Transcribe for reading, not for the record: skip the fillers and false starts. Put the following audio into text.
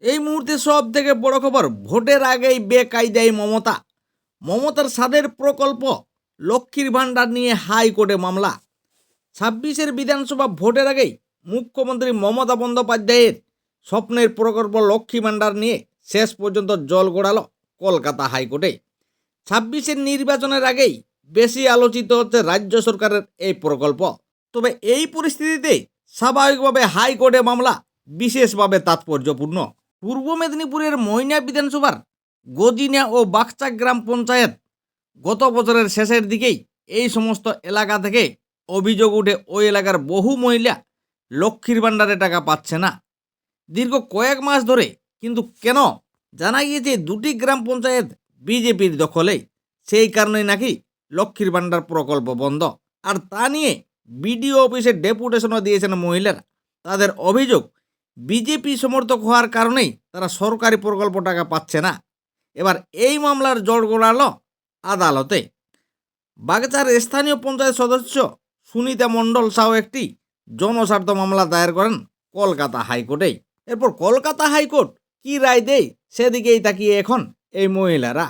এই মুহূর্তে সব থেকে বড় খবর, ভোটের আগেই বেকায়দায় মমতা। মমতার স্বাদের প্রকল্প লক্ষ্মীর ভাণ্ডার নিয়ে হাইকোর্টে মামলা। ২৬-এর বিধানসভা ভোটের আগেই মুখ্যমন্ত্রী মমতা বন্দ্যোপাধ্যায়ের স্বপ্নের প্রকল্প লক্ষ্মী ভাণ্ডার নিয়ে শেষ পর্যন্ত জল গড়ালো কলকাতা হাইকোর্টে। ২৬-এর নির্বাচনের আগেই বেশি আলোচিত হচ্ছে রাজ্য সরকারের এই প্রকল্প। তবে এই পরিস্থিতিতে স্বাভাবিকভাবে হাইকোর্টে মামলা বিশেষভাবে তাৎপর্যপূর্ণ। পূর্ব মেদিনীপুরের ময়না বিধানসভার গজিনা ও বাগচা গ্রাম পঞ্চায়েত গত বছরের শেষের দিকেই এই সমস্ত এলাকা থেকে অভিযোগ উঠে ওই এলাকার বহু মহিলা লক্ষ্মীর ভাণ্ডারে টাকা পাচ্ছে না দীর্ঘ কয়েক মাস ধরে। কিন্তু কেন? জানা গিয়েছে দুটি গ্রাম পঞ্চায়েত বিজেপির দখলে, সেই কারণেই নাকি লক্ষ্মীর ভাণ্ডার প্রকল্প বন্ধ। আর তা নিয়ে বিডিও অফিসে ডেপুটেশনও দিয়েছেন মহিলারা। তাদের অভিযোগ, বিজেপি সমর্থক হওয়ার কারণেই তারা সরকারি প্রকল্প টাকা পাচ্ছে না। এবার এই মামলার জড় গড়ালো আদালতে। বাগচার স্থানীয় পঞ্চায়েত সদস্য সুনিতা মণ্ডল সাহ একটি জনস্বার্থ মামলা দায়ের করেন কলকাতা হাইকোর্টে। এরপর কলকাতা হাইকোর্ট কি রায় দেয় সেদিকেই তাকিয়ে এখন এই মহিলারা।